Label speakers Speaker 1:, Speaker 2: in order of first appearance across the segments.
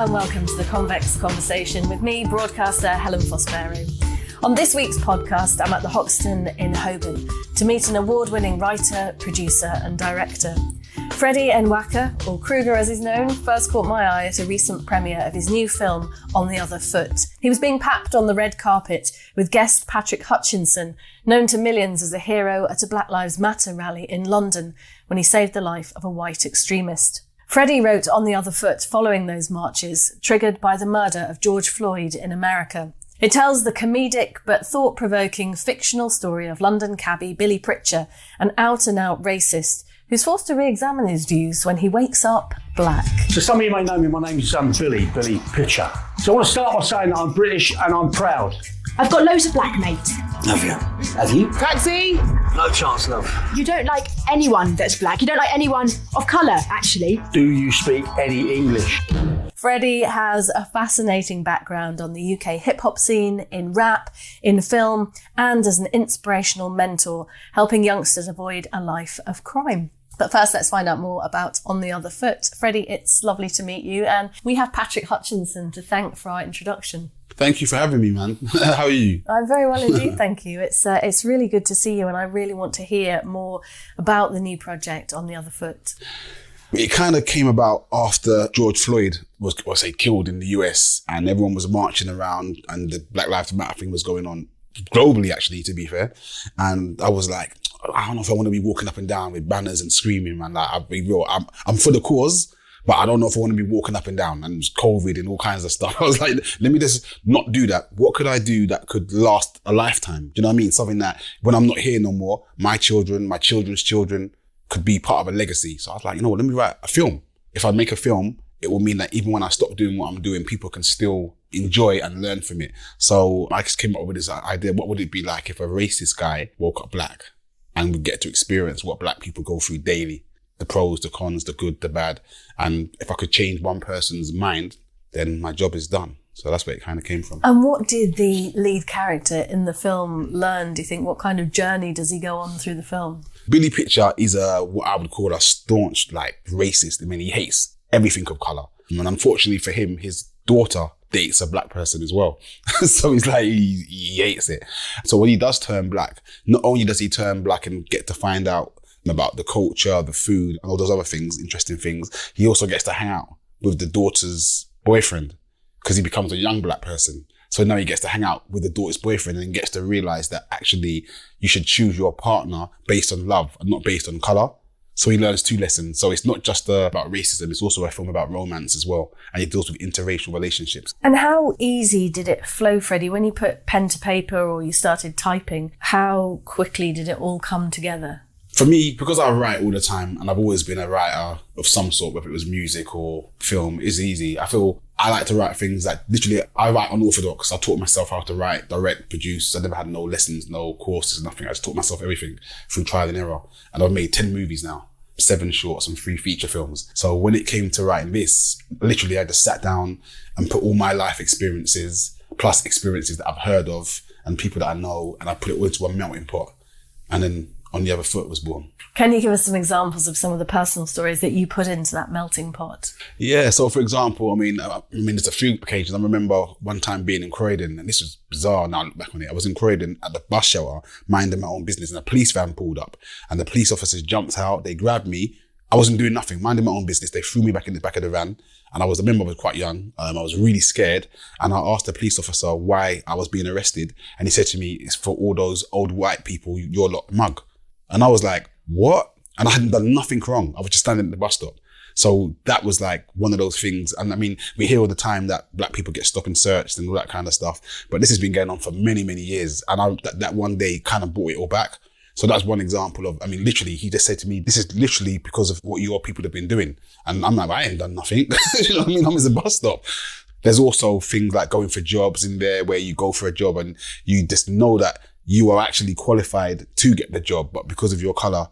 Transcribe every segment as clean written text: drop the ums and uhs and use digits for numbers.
Speaker 1: and welcome to the Convex Conversation with me, broadcaster Helen Fospero. On this week's podcast, I'm at the Hoxton in Holborn to meet an award-winning writer, producer and director. Fredi Nwaka, or Kruger as he's known, first caught my eye at a recent premiere of his new film, On the Other Foot. He was being papped on the red carpet with guest Patrick Hutchinson, known to millions as a hero at a Black Lives Matter rally in London when he saved the life of a white extremist. Fredi wrote On the Other Foot following those marches, triggered by the murder of George Floyd in America. It tells the comedic but thought-provoking fictional story of London cabbie Billy Pritchard, an out-and-out racist who's forced to re-examine his views when he wakes up black.
Speaker 2: So some of you may know me, my name's Billy Pritchard. So I want to start by saying that I'm British and I'm proud.
Speaker 3: I've got loads of black mates.
Speaker 2: Have you? Have you?
Speaker 3: Taxi!
Speaker 2: No chance, love.
Speaker 3: You don't like anyone that's black. You don't like anyone of colour, actually.
Speaker 2: Do you speak any English?
Speaker 1: Fredi has a fascinating background on the UK hip-hop scene, in rap, in film, and as an inspirational mentor, helping youngsters avoid a life of crime. But first, let's find out more about On the Other Foot. Fredi, it's lovely to meet you, and we have Patrick Hutchinson to thank for our introduction.
Speaker 4: Thank you for having me, man. How are you?
Speaker 1: I'm very well indeed, thank you. It's really good to see you, and I really want to hear more about the new project On the Other Foot.
Speaker 4: It kind of came about after George Floyd was killed in the US, and everyone was marching around, and the Black Lives Matter thing was going on globally, actually, to be fair. And I was like, I don't know if I want to be walking up and down with banners and screaming, man. Like, I'll be real. I'm for the cause, but I don't know if I want to be walking up and down, and COVID and all kinds of stuff. I was like, let me just not do that. What could I do that could last a lifetime? Do you know what I mean? Something that when I'm not here no more, my children, my children's children could be part of a legacy. So I was like, you know what, let me write a film. If I make a film, it will mean that even when I stop doing what I'm doing, people can still enjoy and learn from it. So I just came up with this idea. What would it be like if a racist guy woke up black and would get to experience what black people go through daily? The pros, the cons, the good, the bad. And if I could change one person's mind, then my job is done. So that's where it kind of came from.
Speaker 1: And what did the lead character in the film learn, do you think? What kind of journey does he go on through the film?
Speaker 4: Billy Pritchard is what I would call a staunch, racist. I mean, he hates everything of colour. And unfortunately for him, his daughter dates a black person as well. So he's like, he hates it. So when he does turn black, not only does he turn black and get to find out about the culture, the food, and all those other things, interesting things, he also gets to hang out with the daughter's boyfriend because he becomes a young black person. So now he gets to hang out with the daughter's boyfriend and gets to realise that actually you should choose your partner based on love and not based on colour. So he learns two lessons. So it's not just about racism, it's also a film about romance as well. And it deals with interracial relationships.
Speaker 1: And how easy did it flow, Fredi? When you put pen to paper or you started typing, how quickly did it all come together?
Speaker 4: For me, because I write all the time and I've always been a writer of some sort, whether it was music or film, it's easy. I feel I like to write things that literally, I write unorthodox. I taught myself how to write, direct, produce. I never had no lessons, no courses, nothing. I just taught myself everything through trial and error. And I've made 10 movies now, 7 shorts and 3 feature films. So when it came to writing this, literally I just sat down and put all my life experiences, plus experiences that I've heard of and people that I know, and I put it all into a melting pot. And then On the Other Foot was born. Can you give us some examples of some of the personal stories that you put into that melting pot? Yeah, so for example, I mean, there's a few occasions. I remember one time being in Croydon, and this was bizarre now I look back on it. I was in Croydon at the bus shelter, minding my own business, and a police van pulled up, and the police officers jumped out, they grabbed me. I wasn't doing nothing, minding my own business. They threw me back in the back of the van, and I remember I was quite young. I was really scared, and I asked the police officer why I was being arrested, and he said to me, it's for all those old white people you're lot mug. And I was like, what? And I hadn't done nothing wrong. I was just standing at the bus stop. So that was like one of those things. And I mean, we hear all the time that black people get stopped and searched and all that kind of stuff. But this has been going on for many, many years. And that one day kind of brought it all back. So that's one example of, I mean, literally, he just said to me, this is literally because of what your people have been doing. And I'm like, I ain't done nothing. You know what I mean? I'm at the bus stop. There's also things like going for jobs in there where you go for a job and you just know that you are actually qualified to get the job, but because of your colour,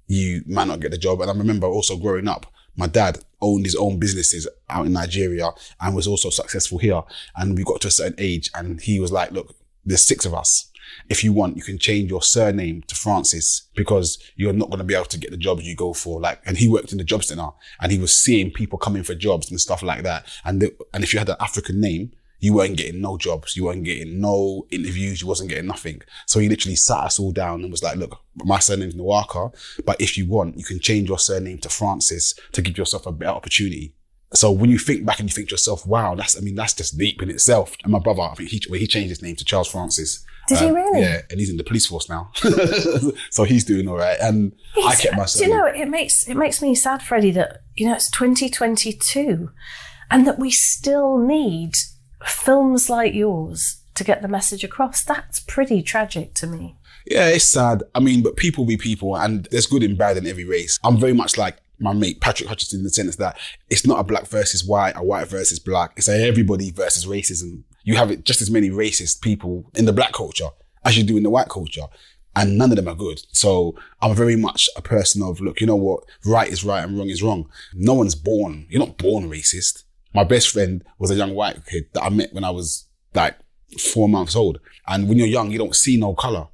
Speaker 4: you might not get the job. And I remember also growing up, my dad owned his own businesses out in Nigeria and was also successful here. And we got to a certain age and he was like, look, there's 6 of us. if you want, you can change your surname to Francis because you're not going to be able to get the jobs you go for. Like, and he worked in the job center and he was seeing people coming for jobs and stuff like that. And if you had an African name, you weren't getting no jobs. You weren't getting no interviews. You wasn't getting nothing. So he literally sat us all down and was like, look, my surname's Nwaka, but if you want, you can change your surname to Francis to give yourself a better opportunity. So when you think back and you think to yourself, wow, that's just deep in itself. And my brother, I think he changed his name to Charles Francis.
Speaker 1: Did he really?
Speaker 4: Yeah, and he's in the police force now. So he's doing all right. And I kept my surname.
Speaker 1: Do you know, it makes me sad, Freddie, that, it's 2022 and that we still need films like yours to get the message across. That's pretty tragic to me.
Speaker 4: Yeah, it's sad. I mean, but people be people and there's good and bad in every race. I'm very much like my mate Patrick Hutchinson in the sense that it's not a black versus white, a white versus black. It's a everybody versus racism. You have it just as many racist people in the black culture as you do in the white culture. And none of them are good. So I'm very much a person of, look, you know what? Right is right and wrong is wrong. You're not born racist. My best friend was a young white kid that I met when I was like 4 months old. And when you're young, you don't see no color.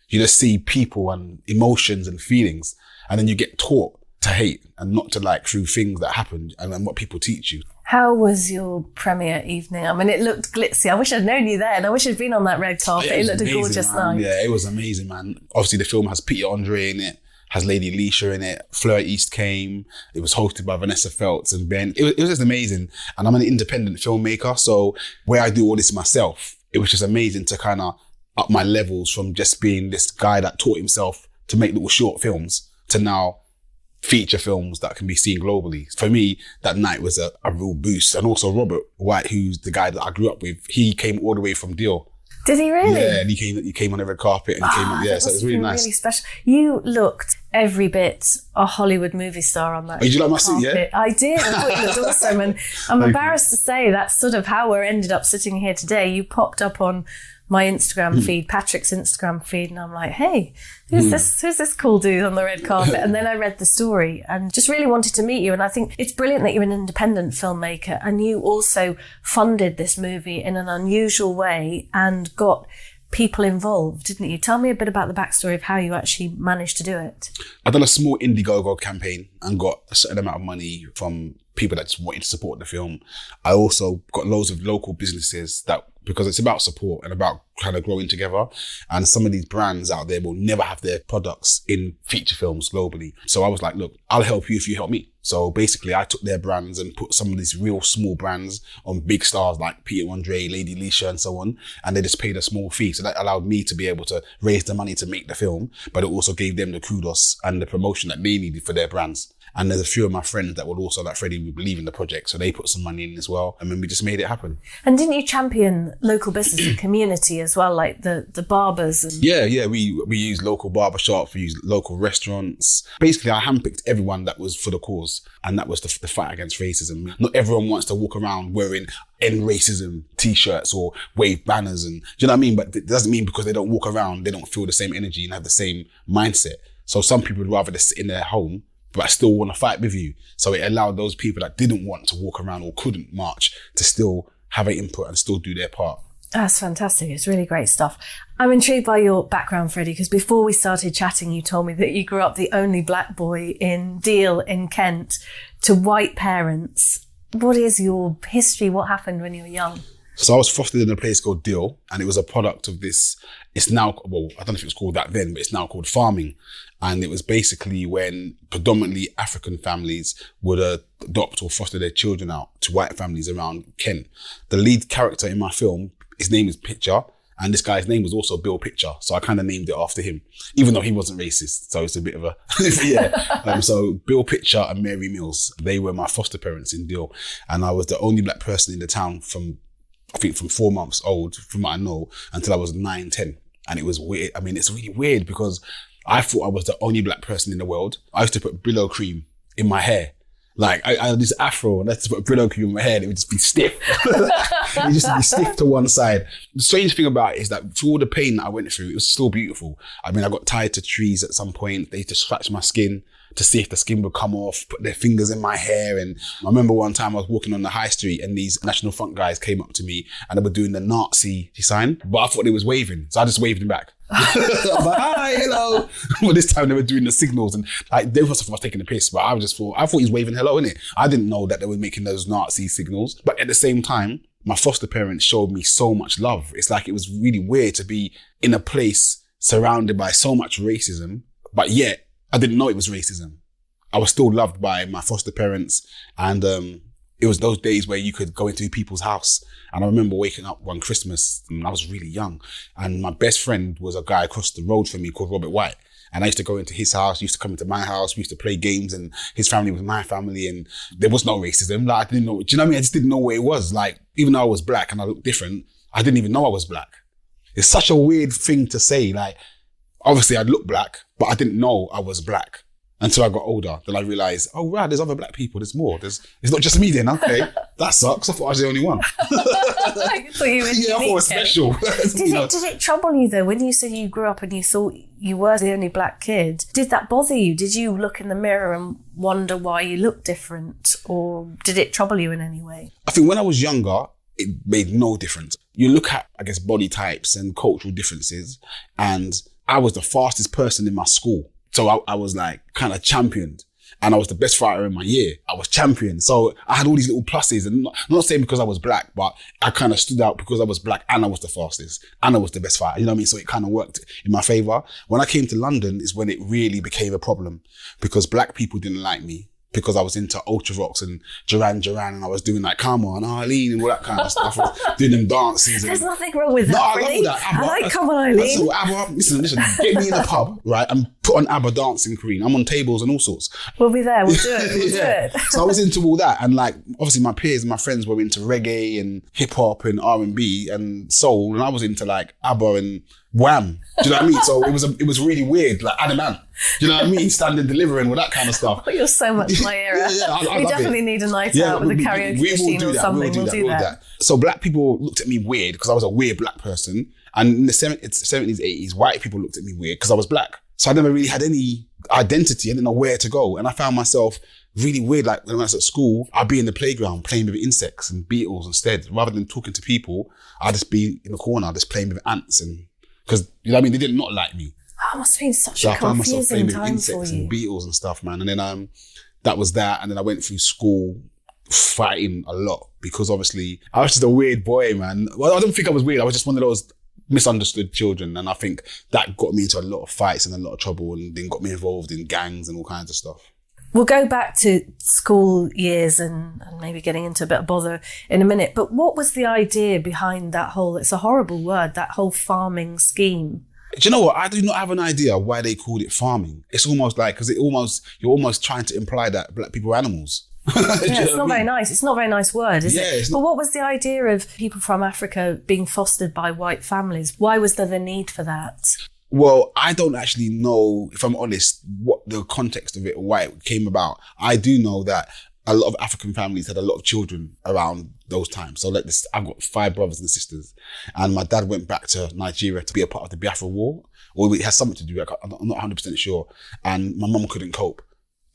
Speaker 4: You just see people and emotions and feelings. And then you get taught to hate and not to like through things that happen and what people teach you.
Speaker 1: How was your premiere evening? I mean, it looked glitzy. I wish I'd known you then. I wish I'd been on that red carpet. It looked amazing, a gorgeous night.
Speaker 4: Yeah, it was amazing, man. Obviously, the film has Peter Andre in it, has Lady Leisha in it. Fleur East came. It was hosted by Vanessa Feltz and Ben. It was just amazing. And I'm an independent filmmaker, so where I do all this myself, it was just amazing to kind of up my levels from just being this guy that taught himself to make little short films to now feature films that can be seen globally. For me, that night was a real boost. And also Robert White, who's the guy that I grew up with, he came all the way from Deal.
Speaker 1: Did he really?
Speaker 4: Yeah, and he came on the red carpet and he came on, yeah, so it was really nice.
Speaker 1: Really special. You looked every bit a Hollywood movie star on that.
Speaker 4: Did you like my suit? Yeah,
Speaker 1: I did. I thought you looked awesome, and I'm embarrassed to say that's sort of how we're ended up sitting here today. You popped up on my Instagram feed, Patrick's Instagram feed, and I'm like, hey, who's this cool dude on the red carpet? And then I read the story and just really wanted to meet you. And I think it's brilliant that you're an independent filmmaker and you also funded this movie in an unusual way and got people involved, didn't you? Tell me a bit about the backstory of how you actually managed to do it. I've
Speaker 4: done a small Indiegogo campaign and got a certain amount of money from people that just wanted to support the film. I also got loads of local businesses because it's about support and about kind of growing together. And some of these brands out there will never have their products in feature films globally. So I was like, look, I'll help you if you help me. So basically I took their brands and put some of these real small brands on big stars like Peter Andre, Lady Leisha and so on. And they just paid a small fee. So that allowed me to be able to raise the money to make the film, but it also gave them the kudos and the promotion that they needed for their brands. And there's a few of my friends that would also, like Fredi, would believe in the project. So they put some money in as well. And then we just made it happen.
Speaker 1: And didn't you champion local business and community as well, like the barbers? And...
Speaker 4: Yeah. We used local barbershops, we used local restaurants. Basically, I handpicked everyone that was for the cause. And that was the fight against racism. Not everyone wants to walk around wearing end racism t-shirts or wave banners. And do you know what I mean? But it doesn't mean because they don't walk around, they don't feel the same energy and have the same mindset. So some people would rather just sit in their home but I still want to fight with you. So it allowed those people that didn't want to walk around or couldn't march to still have an input and still do their part.
Speaker 1: That's fantastic. It's really great stuff. I'm intrigued by your background, Fredi, because before we started chatting, you told me that you grew up the only black boy in Deal in Kent to white parents. What is your history? What happened when you were young?
Speaker 4: So I was fostered in a place called Deal, and it was a product of this. It's now, well, I don't know if it was called that then, but it's now called farming. And it was basically when predominantly African families would adopt or foster their children out to white families around Kent. The lead character in my film, his name is Pitcher, and this guy's name was also Bill Pitcher. So I kind of named it after him, even though he wasn't racist. So it's a bit of a, yeah. So Bill Pitcher and Mary Mills, they were my foster parents in Deal. And I was the only black person in the town from 4 months old, from what I know, until I was 9, 10. And it was weird. I mean, it's really weird because I thought I was the only black person in the world. I used to put Brillo cream in my hair. Like, I had this afro and I had to put Brillo cream in my hair and it would just be stiff. It would just be stiff to one side. The strange thing about it is that through all the pain that I went through, it was still beautiful. I mean, I got tied to trees at some point. They used to scratch my skin. to see if the skin would come off, put their fingers in my hair. And I remember one time I was walking on the high street and these National Front guys came up to me and they were doing the Nazi sign, but I thought they was waving. So I just waved them back. I was like, hi, hello. But this time they were doing the signals and like they must have was taking the piss, but I thought he was waving hello, innit? I didn't know that they were making those Nazi signals. But at the same time, my foster parents showed me so much love. It's like it was really weird to be in a place surrounded by so much racism, but yet I didn't know it was racism. I was still loved by my foster parents, and it was those days where you could go into people's house. And I remember waking up one Christmas, and I was really young, and my best friend was a guy across the road from me called Robert White. And I used to go into his house, used to come into my house, we used to play games, and his family was my family, and there was no racism. Like, I didn't know, do you know what I mean? I just didn't know what it was. Like, even though I was black and I looked different, I didn't even know I was black. It's such a weird thing to say. Like, obviously I look black, but I didn't know I was black until I got older. Then I realized, oh, right, there's other black people. There's more. It's not just me then. Okay, that sucks. I thought I was the only one.
Speaker 1: I thought you were
Speaker 4: yeah, I thought I was special.
Speaker 1: Did it trouble you though, when you said you grew up and you thought you were the only black kid? Did that bother you? Did you look in the mirror and wonder why you looked different? Or did it trouble you in any way?
Speaker 4: I think when I was younger, it made no difference. You look at, I guess, body types and cultural differences, and I was the fastest person in my school. So I was like kind of championed, and I was the best fighter in my year. I was champion. So I had all these little pluses, and I'm not saying because I was black, but I kind of stood out because I was black and I was the fastest and I was the best fighter. You know what I mean? So it kind of worked in my favor. When I came to London is when it really became a problem because black people didn't like me. Because I was into Ultravox and Duran Duran, and I was doing like Come On, Arlene, and all that kind of stuff. I was doing them dances.
Speaker 1: There's nothing wrong with that.
Speaker 4: No, I
Speaker 1: really.
Speaker 4: love that. ABBA.
Speaker 1: I like Come On, Arlene.
Speaker 4: So ABBA, listen, get me in a pub, right, and put on ABBA Dancing Queen. I'm on tables and all sorts.
Speaker 1: We'll be there. We'll do it. We'll do it.
Speaker 4: So I was into all that, and like obviously my peers and my friends were into reggae and hip hop and R&B and soul, and I was into like ABBA and Wham. Do you know what I mean? So it was really weird, like Adam Ant. Do you know what I mean? Standing, delivering, all that kind of stuff.
Speaker 1: Oh, you're so much my era.
Speaker 4: I
Speaker 1: we
Speaker 4: love
Speaker 1: definitely
Speaker 4: it.
Speaker 1: need a night out with a karaoke machine or something. We'll do that.
Speaker 4: So black people looked at me weird because I was a weird black person. And in the 70s, 80s, white people looked at me weird because I was black. So I never really had any identity. I didn't know where to go. And I found myself really weird. Like when I was at school, I'd be in the playground playing with insects and beetles instead. Rather than talking to people, I'd just be in the corner, just playing with ants. And because, you know what I mean? They did not like me.
Speaker 1: Oh, it must have been such
Speaker 4: So
Speaker 1: a
Speaker 4: I found myself
Speaker 1: confusing
Speaker 4: playing with
Speaker 1: time for
Speaker 4: insects and
Speaker 1: you.
Speaker 4: beetles and stuff, man. And then that was that. And then I went through school fighting a lot because obviously I was just a weird boy, man. Well, I don't think I was weird. I was just one of those misunderstood children. And I think that got me into a lot of fights and a lot of trouble and then got me involved in gangs and all kinds of stuff.
Speaker 1: We'll go back to school years and maybe getting into a bit of bother in a minute. But what was the idea behind that whole, it's a horrible word, that whole farming scheme?
Speaker 4: Do you know what? I do not have an idea why they called it farming. It's almost like, because you're almost trying to imply that black people are animals.
Speaker 1: Yeah, it's not very nice. It's not a very nice word, is it?
Speaker 4: But
Speaker 1: what was the idea of people from Africa being fostered by white families? Why was there the need for that?
Speaker 4: Well, I don't actually know, if I'm honest, what the context of it, why it came about. I do know that a lot of African families had a lot of children around those times. So like this, I've got 5 brothers and sisters, and my dad went back to Nigeria to be a part of the Biafra War, or it has something to do with it, I'm not 100% sure. And my mum couldn't cope.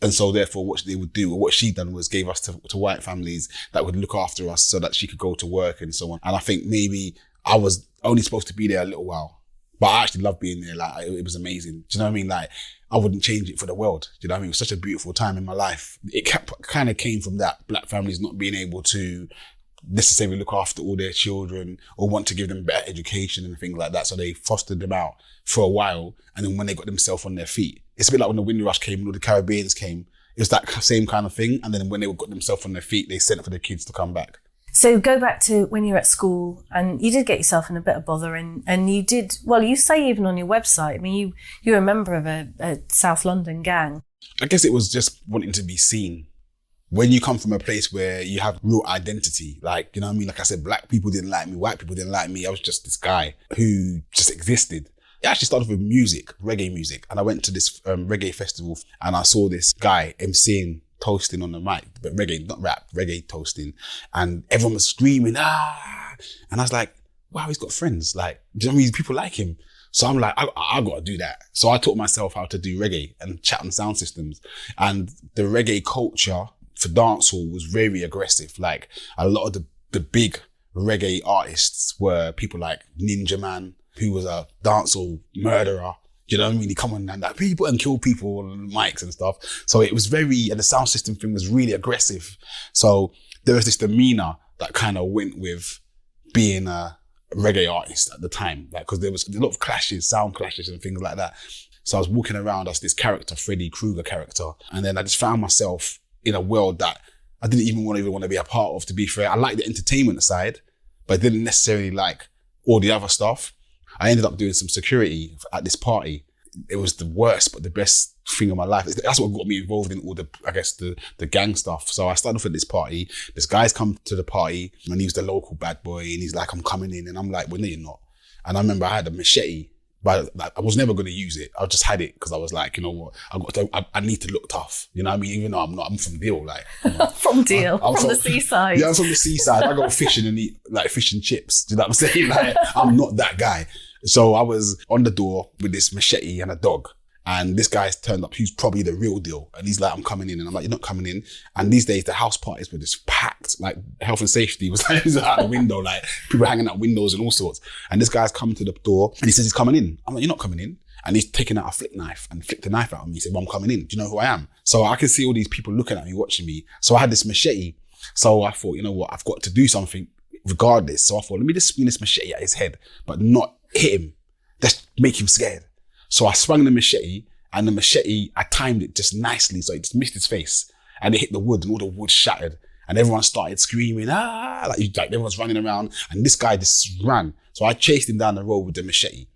Speaker 4: And so therefore what they would do, or what she done was gave us to white families that would look after us so that she could go to work and so on. And I think maybe I was only supposed to be there a little while. But I actually loved being there. Like, it was amazing. Do you know what I mean? Like, I wouldn't change it for the world. Do you know what I mean? It was such a beautiful time in my life. It kind of came from that, black families not being able to necessarily look after all their children or want to give them better education and things like that. So they fostered them out for a while. And then when they got themselves on their feet, it's a bit like when the Windrush came and all the Caribbeans came. It was that same kind of thing. And then when they got themselves on their feet, they sent for their kids to come back.
Speaker 1: So go back to when you were at school and you did get yourself in a bit of bother and you did, well, you say even on your website, I mean, you were a member of a South London gang.
Speaker 4: I guess it was just wanting to be seen. When you come from a place where you have real identity, like, you know what I mean? Like I said, black people didn't like me, white people didn't like me. I was just this guy who just existed. It actually started with music, reggae music. And I went to this reggae festival and I saw this guy MCing, toasting on the mic, but reggae, not rap, reggae toasting. And everyone was screaming, ah. And I was like, wow, he's got friends. Like, do you know what I mean? People like him. So I'm like, I got to do that. So I taught myself how to do reggae and chat on sound systems. And the reggae culture for dancehall was very aggressive. Like a lot of the big reggae artists were people like Ninja Man, who was a dancehall murderer. You know what I mean? He come on and like people and kill people on mics and stuff. So it was very, and the sound system thing was really aggressive. So there was this demeanor that kind of went with being a reggae artist at the time. Like, cause there was a lot of clashes, sound clashes and things like that. So I was walking around as this character, Fredi Krueger character. And then I just found myself in a world that I didn't even want to be a part of, to be fair. I liked the entertainment side, but I didn't necessarily like all the other stuff. I ended up doing some security at this party. It was the worst, but the best thing of my life. That's what got me involved in all the, I guess, the gang stuff. So I started off at this party. This guy's come to the party and he was the local bad boy and he's like, I'm coming in. And I'm like, well, no, you're not. And I remember I had a machete, but like, I was never going to use it. I just had it because I was like, you know what, I need to look tough. You know what I mean? Even though I'm not, I'm from Deal. Like, you know,
Speaker 1: from Deal, I'm from the seaside.
Speaker 4: Yeah, I'm from the seaside. I go fishing and eat like fish and chips. Do you know what I'm saying? Like, I'm not that guy. So I was on the door with this machete and a dog. And this guy's turned up, he's probably the real deal. And he's like, I'm coming in. And I'm like, you're not coming in. And these days, the house parties were just packed. Like, health and safety was like, out the window, like people hanging out windows and all sorts. And this guy's come to the door and he says he's coming in. I'm like, you're not coming in. And he's taking out a flick knife and flicked the knife out on me. He said, well, I'm coming in. Do you know who I am? So I can see all these people looking at me, watching me. So I had this machete. So I thought, you know what, I've got to do something regardless. So I thought, let me just swing this machete at his head, but not hit him. Just make him scared. So I swung the machete and the machete, I timed it just nicely. So it just missed his face and it hit the wood and all the wood shattered and everyone started screaming, like everyone's running around and this guy just ran. So I chased him down the road with the machete.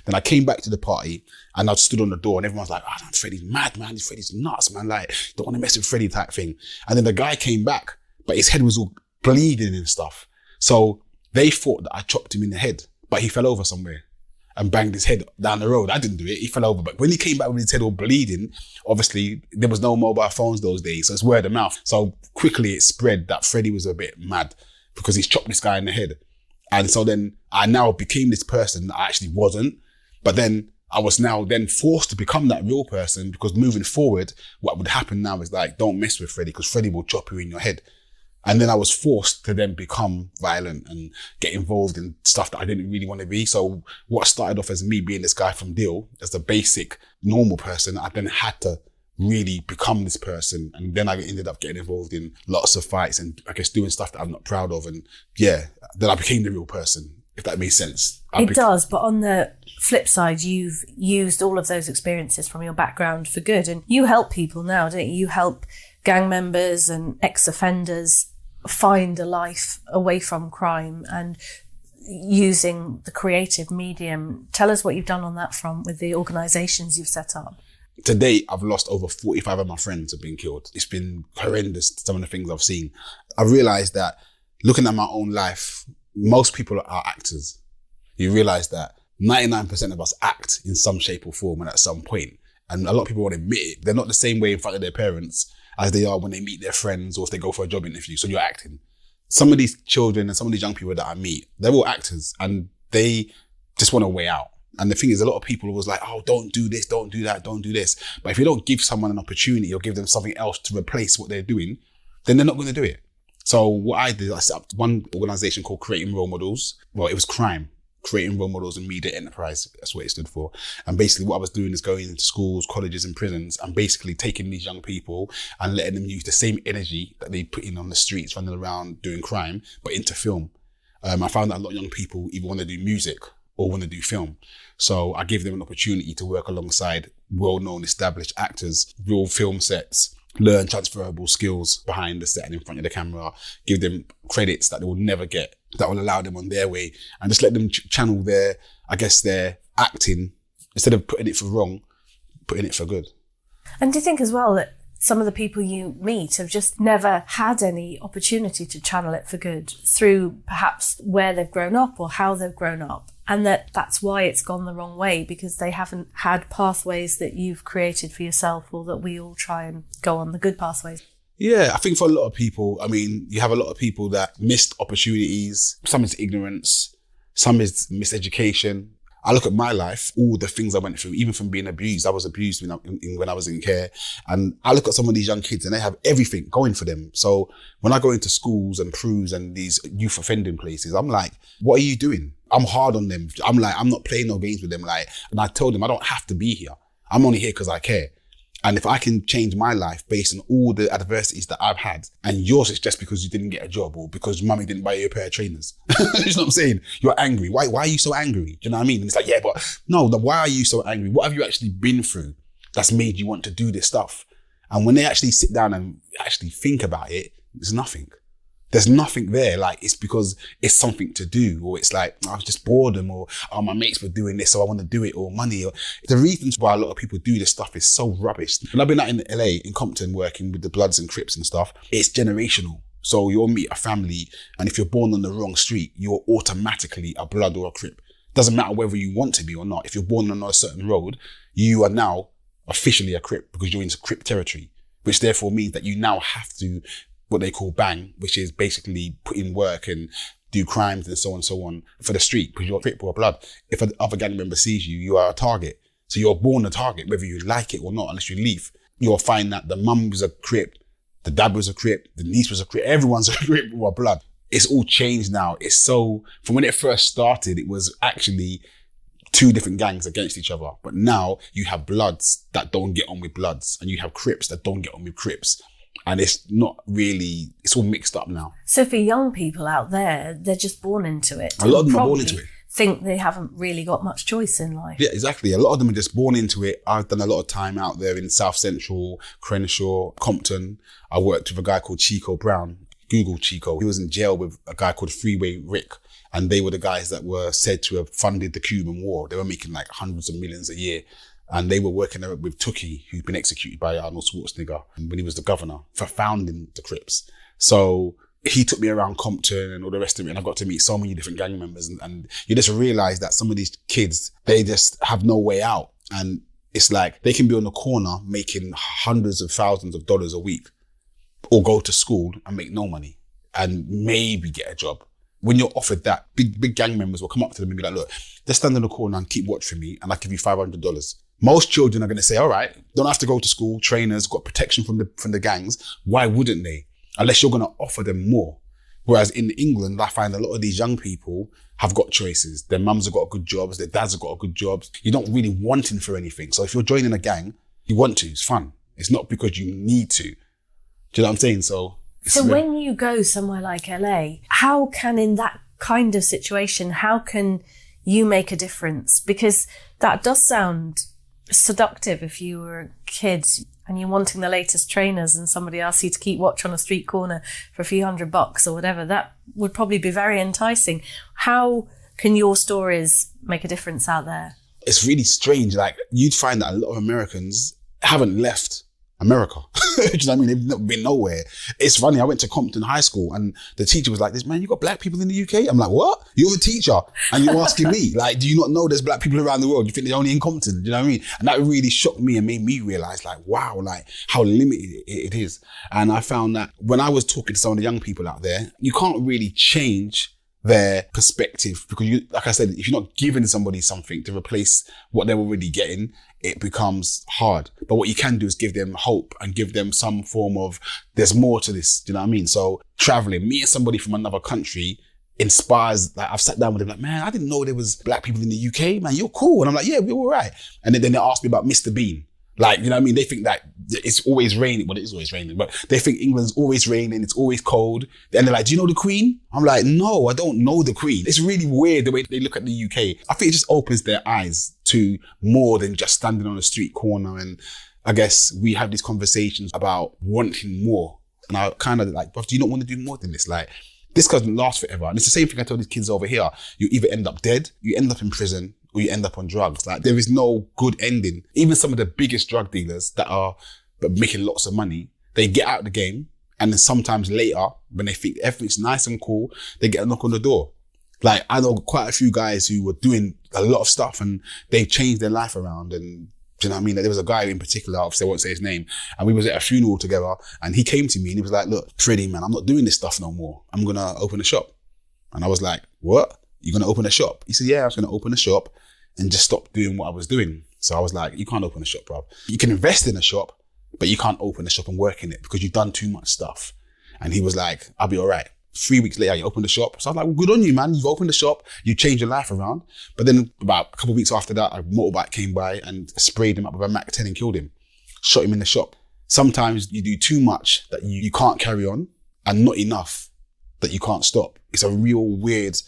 Speaker 4: Then I came back to the party and I stood on the door and everyone's like, oh, Fredi's mad, man. Fredi's nuts, man. Like, don't want to mess with Fredi type thing. And then the guy came back, but his head was all bleeding and stuff. So they thought that I chopped him in the head, but he fell over somewhere and banged his head down the road. I didn't do it. He fell over. But when he came back with his head all bleeding, obviously there was no mobile phones those days. So it's word of mouth. So quickly it spread that Fredi was a bit mad because he's chopped this guy in the head. And so then I now became this person that I actually wasn't. But then I was now then forced to become that real person because moving forward, what would happen now is like, don't mess with Fredi because Fredi will chop you in your head. And then I was forced to then become violent and get involved in stuff that I didn't really want to be. So what started off as me being this guy from Deal, as a basic normal person, I then had to really become this person. And then I ended up getting involved in lots of fights and I guess doing stuff that I'm not proud of. And yeah, then I became the real person, if that makes sense.
Speaker 1: It does, but on the flip side, you've used all of those experiences from your background for good. And you help people now, don't you? You help gang members and ex-offenders find a life away from crime and using the creative medium. Tell us what you've done on that front with the organisations you've set up.
Speaker 4: To date, I've lost over 45 of my friends have been killed. It's been horrendous, some of the things I've seen. I realised that looking at my own life, most people are actors. You realise that 99% of us act in some shape or form and at some point. And a lot of people won't admit it. They're not the same way in front of their parents as they are when they meet their friends or if they go for a job interview. So you're acting. Some of these children and some of these young people that I meet, they're all actors and they just want a way out. And the thing is, a lot of people was like, oh, don't do this, don't do that, don't do this. But if you don't give someone an opportunity or give them something else to replace what they're doing, then they're not going to do it. So what I did, I set up one organisation called Creating Role Models. Well, it was CRIME. Creating Role Models in Media Enterprise. That's what it stood for. And basically what I was doing is going into schools, colleges and prisons and basically taking these young people and letting them use the same energy that they put in on the streets, running around doing crime, but into film. I found that a lot of young people either want to do music or want to do film. So I gave them an opportunity to work alongside well-known established actors, real film sets, learn transferable skills behind the set and in front of the camera, give them credits that they will never get, that will allow them on their way, and just let them channel their acting, instead of putting it for wrong, putting it for good.
Speaker 1: And do you think as well that some of the people you meet have just never had any opportunity to channel it for good through perhaps where they've grown up or how they've grown up, and that's why it's gone the wrong way, because they haven't had pathways that you've created for yourself or that we all try and go on the good pathways?
Speaker 4: Yeah, I think for a lot of people, I mean, you have a lot of people that missed opportunities. Some is ignorance, some is miseducation. I look at my life, all the things I went through, even from being abused. I was abused when I was in care. And I look at some of these young kids and they have everything going for them. So when I go into schools and PRUs and these youth offending places, I'm like, what are you doing? I'm hard on them. I'm like, I'm not playing no games with them. Like, and I told them I don't have to be here. I'm only here because I care. And if I can change my life based on all the adversities that I've had, and yours is just because you didn't get a job or because mummy didn't buy you a pair of trainers. You know what I'm saying? You're angry. Why are you so angry? Do you know what I mean? And it's like, yeah, but no, why are you so angry? What have you actually been through that's made you want to do this stuff? And when they actually sit down and actually think about it, there's nothing. There's nothing there. Like, it's because it's something to do, or it's like, I was just boredom, or my mates were doing this, so I want to do it, or money. Or the reasons why a lot of people do this stuff is so rubbish. And I've been out in LA, in Compton, working with the Bloods and Crips and stuff. It's generational. So you'll meet a family, and if you're born on the wrong street, you're automatically a Blood or a Crip. Doesn't matter whether you want to be or not. If you're born on a certain road, you are now officially a Crip because you're into Crip territory, which therefore means that you now have to what they call bang, which is basically put in work and do crimes and so on for the street because you're a Crip or a Blood. If another gang member sees you, you are a target. So you're born a target, whether you like it or not, unless you leave. You'll find that the mum was a Crip, the dad was a Crip, the niece was a Crip, everyone's a Crip or a Blood. It's all changed now. It's so, from when it first started, it was actually two different gangs against each other. But now you have Bloods that don't get on with Bloods and you have Crips that don't get on with Crips. And it's not really, it's all mixed up now.
Speaker 1: So for young people out there, they're just born into it.
Speaker 4: A lot of them are born into it.
Speaker 1: Think they haven't really got much choice in life.
Speaker 4: Yeah, exactly. A lot of them are just born into it. I've done a lot of time out there in South Central, Crenshaw, Compton. I worked with a guy called Chico Brown. Google Chico. He was in jail with a guy called Freeway Rick. And they were the guys that were said to have funded the Cuban War. They were making like hundreds of millions a year. And they were working with Tookie, who'd been executed by Arnold Schwarzenegger when he was the governor for founding the Crips. So he took me around Compton and all the rest of it. And I got to meet so many different gang members. And you just realize that some of these kids, they just have no way out. And it's like they can be on the corner making hundreds of thousands of dollars a week or go to school and make no money and maybe get a job. When you're offered that, big gang members will come up to them and be like, look, just stand in the corner and keep watch for me and I'll give you $500. Most children are going to say, all right, don't have to go to school, trainers, got protection from the gangs. Why wouldn't they? Unless you're going to offer them more. Whereas in England, I find a lot of these young people have got choices. Their mums have got good jobs, their dads have got good jobs. You're not really wanting for anything. So if you're joining a gang, you want to, it's fun. It's not because you need to. Do you know what I'm saying? So
Speaker 1: when you go somewhere like LA, how can in that kind of situation, how can you make a difference? Because that does sound seductive if you were a kid and you're wanting the latest trainers and somebody asks you to keep watch on a street corner for a few $100 or whatever. That would probably be very enticing. How can your stories make a difference out there?
Speaker 4: It's really strange. Like, you'd find that a lot of Americans haven't left America. Do you know what I mean? They've not been nowhere. It's funny. I went to Compton High School and the teacher was like, "This man, you got black people in the UK?" I'm like, "What? You're a teacher and you're asking me? Like, do you not know there's black people around the world? You think they're only in Compton?" Do you know what I mean? And that really shocked me and made me realize, like, wow, like how limited it is. And I found that when I was talking to some of the young people out there, you can't really change their perspective because you, like I said, if you're not giving somebody something to replace what they're already getting, it becomes hard. But what you can do is give them hope and give them some form of, there's more to this. Do you know what I mean? So traveling, meeting somebody from another country inspires, like I've sat down with them like, man, I didn't know there was black people in the UK, man, you're cool. And I'm like, yeah, we're all right. And then they asked me about Mr. Bean. Like, you know what I mean? They think that it's always raining. Well, it is always raining, but they think England's always raining. It's always cold. And they're like, do you know the Queen? I'm like, no, I don't know the Queen. It's really weird the way they look at the UK. I think it just opens their eyes to more than just standing on a street corner. And I guess we have these conversations about wanting more. And I kind of like, but do you not want to do more than this? Like, this doesn't last forever. And it's the same thing I tell these kids over here. You either end up dead, you end up in prison, or you end up on drugs. Like, there is no good ending. Even some of the biggest drug dealers that are making lots of money, they get out of the game. And then sometimes later, when they think everything's nice and cool, they get a knock on the door. Like, I know quite a few guys who were doing a lot of stuff and they've changed their life around. And do you know what I mean? Like, there was a guy in particular, obviously I won't say his name, and we was at a funeral together and he came to me and he was like, look, Fredi, man, I'm not doing this stuff no more. I'm going to open a shop. And I was like, what? You're going to open a shop? He said, yeah, I was going to open a shop. and just stop doing what I was doing. So I was like, you can't open a shop, bro. You can invest in a shop, but you can't open a shop and work in it because you've done too much stuff. And he was like, I'll be all right. 3 weeks later, you opened the shop. So I was like, well, good on you, man. You've opened the shop. You changed your life around. But then about a couple of weeks after that, a motorbike came by and sprayed him up with a Mac 10 and killed him. Shot him in the shop. Sometimes you do too much that you can't carry on and not enough that you can't stop. It's a real weird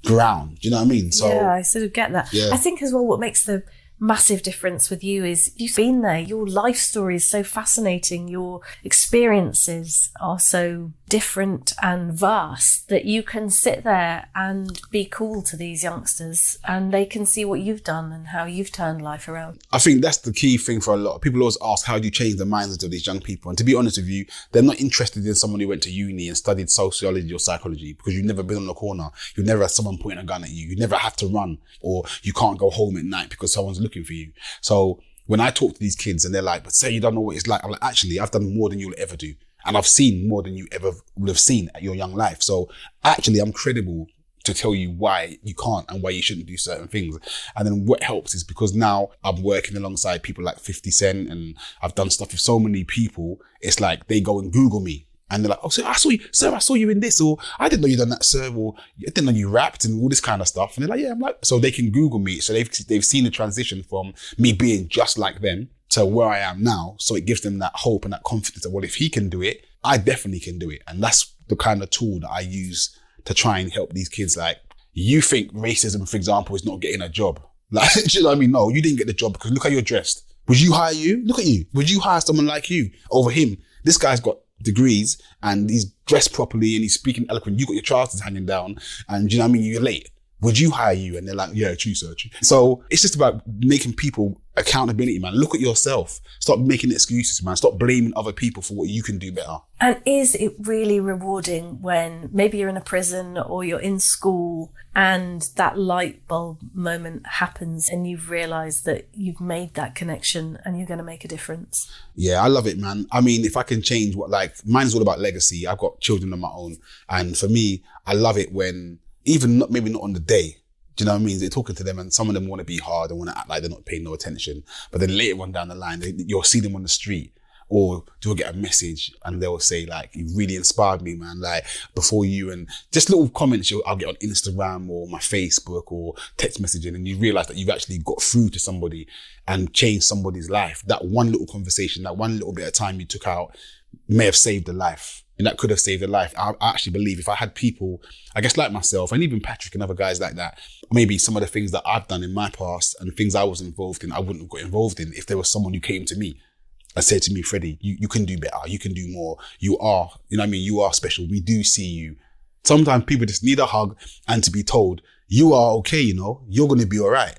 Speaker 4: ground. Do you know what I mean? So
Speaker 1: yeah, I sort of get that.
Speaker 4: Yeah.
Speaker 1: I think as well what makes the massive difference with you is you've been there. Your life story is so fascinating. Your experiences are so different and vast that you can sit there and be cool to these youngsters and they can see what you've done and how you've turned life around.
Speaker 4: I think that's the key thing for a lot. People always ask, how do you change the minds of these young people? And to be honest with you, they're not interested in someone who went to uni and studied sociology or psychology because you've never been on the corner. You've never had someone pointing a gun at you. You never have to run, or you can't go home at night because someone's looking for you. So when I talk to these kids and they're like, but say you don't know what it's like, I'm like, actually, I've done more than you'll ever do. And I've seen more than you ever would have seen at your young life. So actually, I'm credible to tell you why you can't and why you shouldn't do certain things. And then what helps is because now I'm working alongside people like 50 Cent and I've done stuff with so many people. It's like they go and Google me and they're like, oh, so I saw you, sir, I saw you in this, or I didn't know you done that, sir, or I didn't know you rapped and all this kind of stuff. And they're like, yeah, I'm like, so they can Google me. So they've seen the transition from me being just like them to where I am now. So it gives them that hope and that confidence that, well, if he can do it, I definitely can do it. And that's the kind of tool that I use to try and help these kids. Like, you think racism, for example, is not getting a job. Like, do you know what I mean? No, you didn't get the job because look how you're dressed. Would you hire you? Look at you. Would you hire someone like you over him? This guy's got degrees and he's dressed properly and he's speaking eloquent. You got your trousers hanging down and do you know what I mean? You're late. Would you hire you? And they're like, yeah, true, sir. True. So it's just about making people accountability, man. Look at yourself. Stop making excuses, man. Stop blaming other people for what you can do better.
Speaker 1: And is it really rewarding when maybe you're in a prison or you're in school and that light bulb moment happens and you've realised that you've made that connection and you're going to make a difference?
Speaker 4: Yeah, I love it, man. I mean, if I can change mine's all about legacy. I've got children of my own. And for me, I love it when maybe not on the day, do you know what I mean? They're talking to them and some of them want to be hard and want to act like they're not paying no attention. But then later on down the line, you'll see them on the street or you'll get a message and they'll say like, you really inspired me, man. Like before you, and just little comments I'll get on Instagram or my Facebook or text messaging, and you realize that you've actually got through to somebody and changed somebody's life. That one little conversation, that one little bit of time you took out may have saved a life. And that could have saved a life. I actually believe if I had people, I guess like myself and even Patrick and other guys like that, maybe some of the things that I've done in my past and things I was involved in, I wouldn't have got involved in if there was someone who came to me and said to me, Fredi, you can do better. You can do more. You are, you know what I mean? You are special. We do see you. Sometimes people just need a hug and to be told, you are okay, you know, you're going to be all right.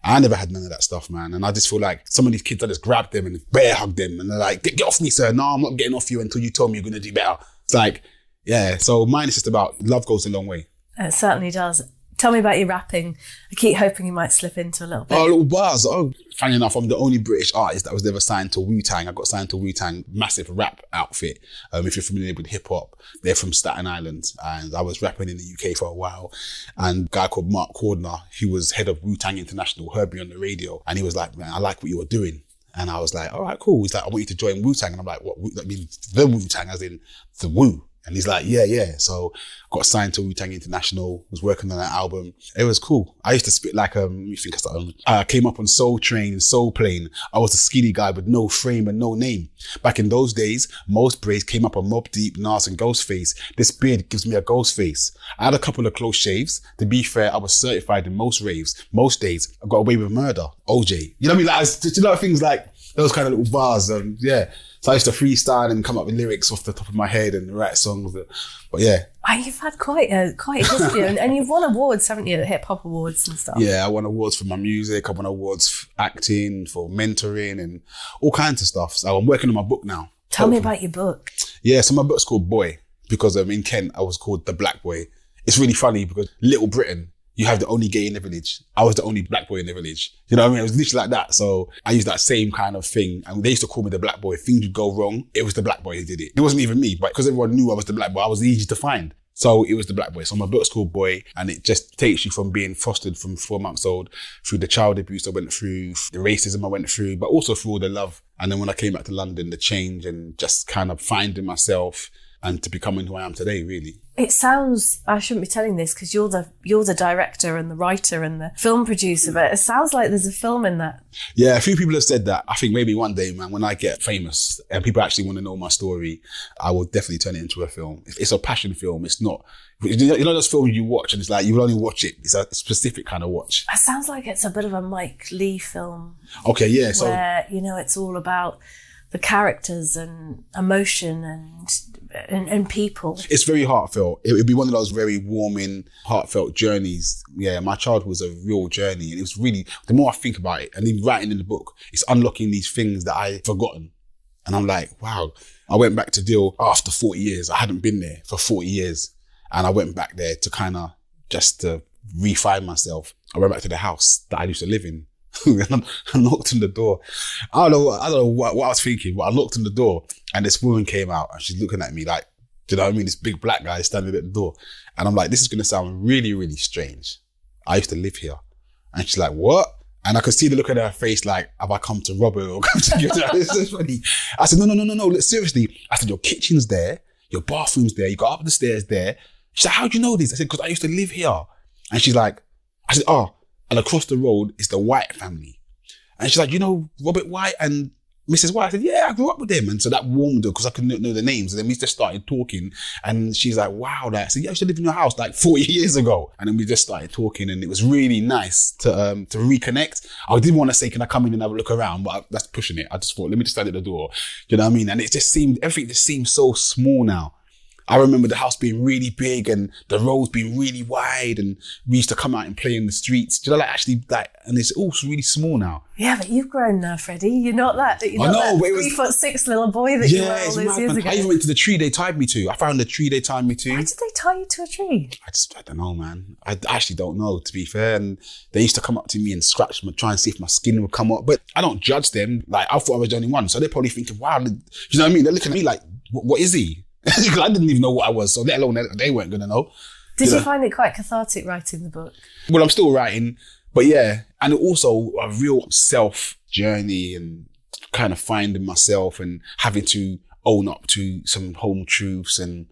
Speaker 4: I never had none of that stuff, man. And I just feel like some of these kids, I just grab them and bear hug them and they're like, get off me, sir. No, I'm not getting off you until you told me you're going to do better. It's like, yeah. So mine is just about love goes a long way.
Speaker 1: It certainly does. Tell me about your rapping. I keep hoping you might slip into a little bit.
Speaker 4: Oh, little bars. Oh, funny enough, I'm the only British artist that was never signed to Wu-Tang. I got signed to Wu-Tang, massive rap outfit. If you're familiar with hip hop, they're from Staten Island. And I was rapping in the UK for a while. And a guy called Mark Cordner, he was head of Wu-Tang International, heard me on the radio. And he was like, man, I like what you were doing. And I was like, all right, cool. He's like, I want you to join Wu-Tang. And I'm like, what? I mean, the Wu-Tang as in the Wu. And he's like, yeah. So got signed to Wu-Tang International, was working on that album. It was cool. I used to spit like, I came up on Soul Train, Soul Plane. I was a skinny guy with no frame and no name. Back in those days, most braids came up on Mobb Deep, Nas and Ghostface. This beard gives me a ghost face. I had a couple of close shaves. To be fair, I was certified in most raves. Most days, I got away with murder. OJ. You know what I mean? Like, you know, things like those kind of little bars. Yeah. So I used to freestyle and come up with lyrics off the top of my head and write songs. But yeah.
Speaker 1: You've had quite a history and you've won awards, haven't you? Hip hop awards and stuff.
Speaker 4: Yeah, I won awards for my music. I won awards for acting, for mentoring and all kinds of stuff. So I'm working on my book now.
Speaker 1: Tell me about your book.
Speaker 4: Yeah, so my book's called Boy because in Kent, I was called the Black Boy. It's really funny because Little Britain, you have the only gay in the village. I was the only black boy in the village. You know what I mean? It was literally like that. So I used that same kind of thing. And they used to call me the black boy. Things would go wrong. It was the black boy who did it. It wasn't even me, but because everyone knew I was the black boy, I was easy to find. So it was the black boy. So I'm a book school boy, and it just takes you from being fostered from 4 months old through the child abuse I went through, the racism I went through, but also through all the love. And then when I came back to London, the change and just kind of finding myself and to becoming who I am today, really.
Speaker 1: It sounds, I shouldn't be telling this because you're the director and the writer and the film producer, but it sounds like there's a film in that.
Speaker 4: Yeah, a few people have said that. I think maybe one day, man, when I get famous and people actually want to know my story, I will definitely turn it into a film. It's a passion film. It's not, you know those films you watch and it's like, you will only watch it. It's a specific kind of watch.
Speaker 1: It sounds like it's a bit of a Mike Lee film.
Speaker 4: Okay, yeah. So
Speaker 1: where, it's all about the characters and emotion and people. It's
Speaker 4: very heartfelt. It would be one of those very warming, heartfelt journeys. Yeah, my childhood was a real journey. And it was really, the more I think about it, and even writing in the book, it's unlocking these things that I'd forgotten. And I'm like, wow. I went back to Deal after 40 years. I hadn't been there for 40 years. And I went back there to kind of just to re-find myself. I went back to the house that I used to live in. I knocked on the door. I don't know what I was thinking, but I knocked on the door and this woman came out and she's looking at me like, do you know what I mean? This big black guy standing at the door. And I'm like, this is going to sound really, really strange. I used to live here. And she's like, what? And I could see the look on her face like, have I come to rob her or come to get her? This is funny. I said, no. Look, seriously. I said, your kitchen's there, your bathroom's there, you got up the stairs there. She's like, how do you know this? I said, because I used to live here. And she's like, I said, oh. And across the road is the White family. And she's like, you know, Robert White and Mrs. White? I said, yeah, I grew up with them. And so that warmed her because I couldn't know the names. And then we just started talking. And she's like, wow. I said, yeah, I used to live in your house like 40 years ago. And then we just started talking and it was really nice to reconnect. I did want to say, can I come in and have a look around? But that's pushing it. I just thought, let me just stand at the door. You know what I mean? And it just seemed, everything just seems so small now. I remember the house being really big and the roads being really wide and we used to come out and play in the streets. Do you know, and it's all really small now.
Speaker 1: Yeah, but you've grown now, Freddie. You're not that 3'6" little boy that you were all those years ago.
Speaker 4: I even went to the tree they tied me to. I found the tree they tied me to.
Speaker 1: Why did they tie you to a tree?
Speaker 4: I don't know, man. I actually don't know, to be fair. And they used to come up to me and scratch me, try and see if my skin would come up. But I don't judge them. Like, I thought I was the only one. So they're probably thinking, wow, you know what I mean? They're looking at me like, what is he? Because I didn't even know what I was, so let alone they weren't going to know.
Speaker 1: Did you find it quite cathartic writing the book?
Speaker 4: Well, I'm still writing, but yeah. And also a real self journey and kind of finding myself and having to own up to some home truths and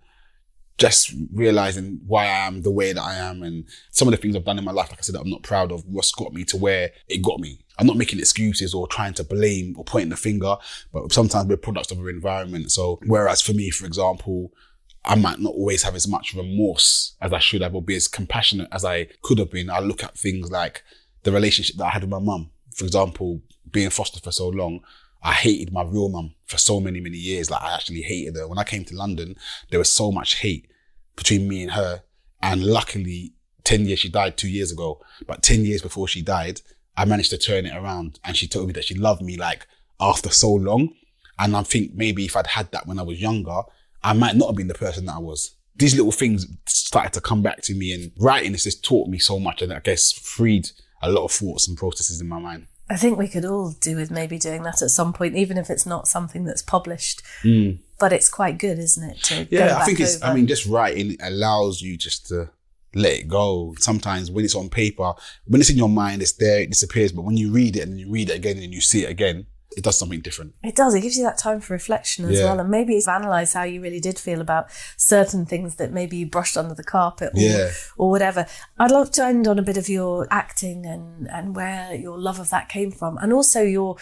Speaker 4: just realizing why I am the way that I am. And some of the things I've done in my life, like I said, that I'm not proud of, what's got me to where it got me. I'm not making excuses or trying to blame or pointing the finger, but sometimes we're products of our environment. So whereas for me, for example, I might not always have as much remorse as I should have or be as compassionate as I could have been. I look at things like the relationship that I had with my mum. For example, being foster for so long, I hated my real mum for so many, many years. Like I actually hated her. When I came to London, there was so much hate between me and her. And luckily, 10 years, she died 2 years ago, but 10 years before she died, I managed to turn it around and she told me that she loved me like after so long. And I think maybe if I'd had that when I was younger, I might not have been the person that I was. These little things started to come back to me and writing has just taught me so much and I guess freed a lot of thoughts and processes in my mind.
Speaker 1: I think we could all do with maybe doing that at some point, even if it's not something that's published. But it's quite good, isn't it? To go back
Speaker 4: I think
Speaker 1: over.
Speaker 4: I mean, just writing allows you just to let it go. Sometimes when it's on paper, when it's in your mind, it's there, it disappears. But when you read it and then you read it again and you see it again, it does something different.
Speaker 1: It does. It gives you that time for reflection as well. And maybe analyse how you really did feel about certain things that maybe you brushed under the carpet or whatever. I'd love to end on a bit of your acting and where your love of that came from. And also your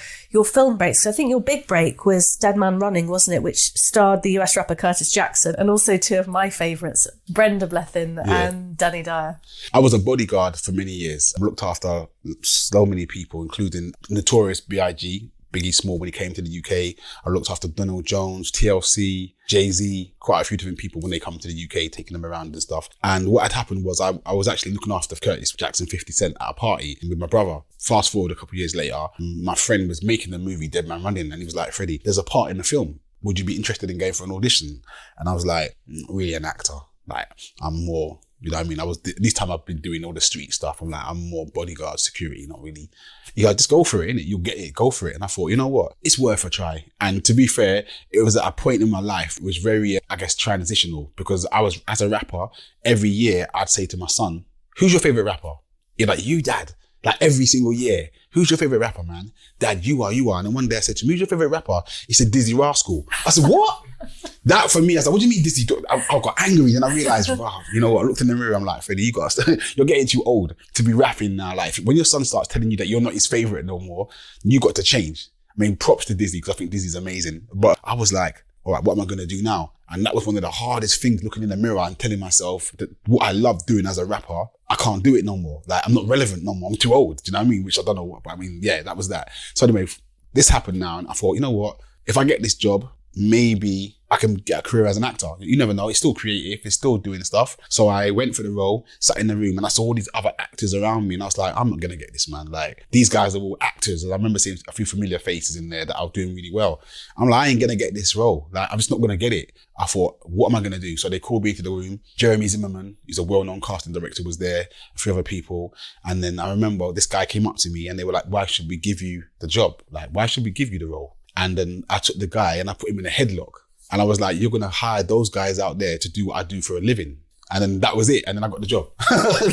Speaker 1: film breaks. So I think your big break was Dead Man Running, wasn't it? Which starred the US rapper Curtis Jackson and also two of my favourites, Brenda Blethyn and Danny Dyer.
Speaker 4: I was a bodyguard for many years. I looked after so many people, including Notorious B.I.G., Biggie Small when he came to the UK. I looked after Donald Jones, TLC, Jay-Z, quite a few different people when they come to the UK, taking them around and stuff. And what had happened was I was actually looking after Curtis Jackson 50 Cent at a party with my brother. Fast forward a couple of years later, my friend was making the movie Dead Man Running and he was like, Freddie, there's a part in the film. Would you be interested in going for an audition? And I was like, really an actor. Like, I'm more You know what I mean? This time I've been doing all the street stuff. I'm like, I'm more bodyguard, security, not really. You gotta just go for it, innit? You'll get it, go for it. And I thought, you know what? It's worth a try. And to be fair, it was at a point in my life, it was very, I guess, transitional, because I was, as a rapper, every year I'd say to my son, who's your favorite rapper? You're like, you, dad. Like every single year, who's your favorite rapper, man? Dad, you are. And then one day I said to him, who's your favorite rapper? He said, Dizzy Rascal. I said, what? That for me, I was like, what do you mean Dizzy? I got angry and I realized, wow, you know what? I looked in the mirror, I'm like, Fredi, you're getting too old to be rapping now. Like when your son starts telling you that you're not his favorite no more, you got to change. I mean, props to Dizzy, because I think Dizzy's amazing. But I was like, all right, what am I going to do now? And that was one of the hardest things, looking in the mirror and telling myself that what I love doing as a rapper, I can't do it no more. Like, I'm not relevant no more. I'm too old. Do you know what I mean? Which I don't know what, but I mean, yeah, that was that. So anyway, this happened now, and I thought, you know what? If I get this job, maybe I can get a career as an actor. You never know. It's still creative. It's still doing stuff. So I went for the role, sat in the room, and I saw all these other actors around me, and I was like, I'm not going to get this, man. Like, these guys are all actors. And I remember seeing a few familiar faces in there that I was doing really well. I'm like, I ain't going to get this role. Like, I'm just not going to get it. I thought, what am I going to do? So they called me into the room. Jeremy Zimmerman, he's a well-known casting director, was there, a few other people. And then I remember this guy came up to me and they were like, why should we give you the job? Like, why should we give you the role? And then I took the guy and I put him in a headlock. And I was like, you're going to hire those guys out there to do what I do for a living. And then that was it. And then I got the job.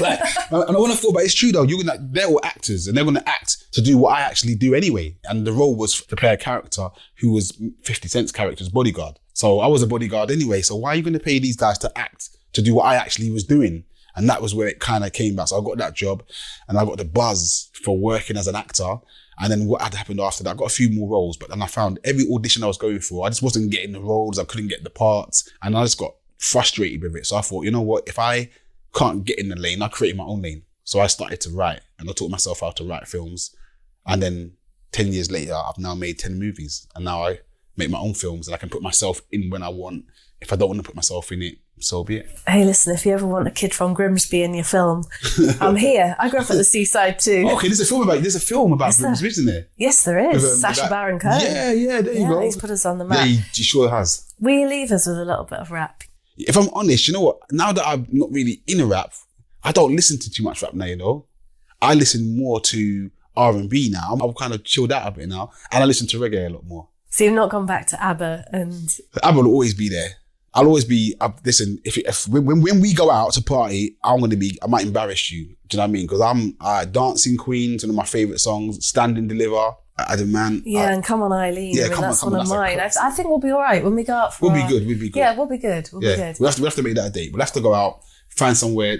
Speaker 4: Like, and when I thought about it, it's true though. They're all actors and they're going to act to do what I actually do anyway. And the role was to play a character who was 50 Cent's character's bodyguard. So I was a bodyguard anyway. So why are you going to pay these guys to act to do what I actually was doing? And that was where it kind of came back. So I got that job and I got the buzz for working as an actor. And then what had happened after that, I got a few more roles, but then I found every audition I was going for, I just wasn't getting the roles. I couldn't get the parts and I just got frustrated with it. So I thought, you know what, if I can't get in the lane, I'll create my own lane. So I started to write and I taught myself how to write films. And then 10 years later, I've now made 10 movies and now I make my own films and I can put myself in when I want. If I don't want to put myself in it, so be it.
Speaker 1: Hey, listen, if you ever want a kid from Grimsby in your film, I'm here. I grew up at the seaside too.
Speaker 4: Okay, there's a film about Grimsby, isn't there?
Speaker 1: Yes, there is. Sacha Baron Cohen.
Speaker 4: Yeah, there you go.
Speaker 1: He's put us on the map.
Speaker 4: Yeah, he sure has.
Speaker 1: Will you leave us with a little bit of rap?
Speaker 4: If I'm honest, you know what? Now that I'm not really in a rap, I don't listen to too much rap now, you know? I listen more to R&B now. I'm kind of chilled out a bit now. And I listen to reggae a lot more.
Speaker 1: So you've not gone back to ABBA and...
Speaker 4: ABBA will always be there. I'll always be, listen, when we go out to party, I might embarrass you. Do you know what I mean? Because I'm Dancing Queen's one of my favourite songs, Stand and Deliver, I Demand.
Speaker 1: Yeah, and Come On Eileen.
Speaker 4: Yeah,
Speaker 1: that's one of mine. I think we'll be all right when we go out for
Speaker 4: We'll be good.
Speaker 1: Yeah, we'll be good. We'll be good.
Speaker 4: We'll have to make that a date. We'll have to go out, find somewhere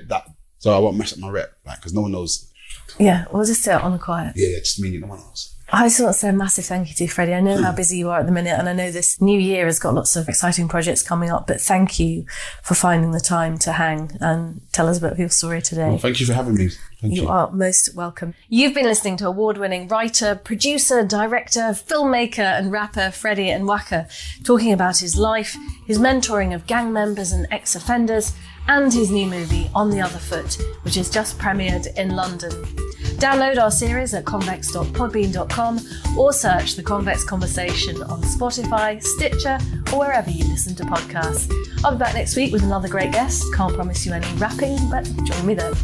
Speaker 4: so I won't mess up my rep, because no one knows.
Speaker 1: Yeah, we'll just do it on the quiet.
Speaker 4: Yeah, just me and no one else.
Speaker 1: I just want to say a massive thank you to you, Fredi. I know how busy you are at the minute and I know this new year has got lots of exciting projects coming up, but thank you for finding the time to hang and tell us a bit of your story today.
Speaker 4: Well, thank you for having me. Thank you.
Speaker 1: You are most welcome. You've been listening to award-winning writer, producer, director, filmmaker and rapper Fredi Nwaka talking about his life, his mentoring of gang members and ex-offenders, and his new movie, On the Other Foot, which has just premiered in London. Download our series at convex.podbean.com or search The Convex Conversation on Spotify, Stitcher, or wherever you listen to podcasts. I'll be back next week with another great guest. Can't promise you any rapping, but join me then.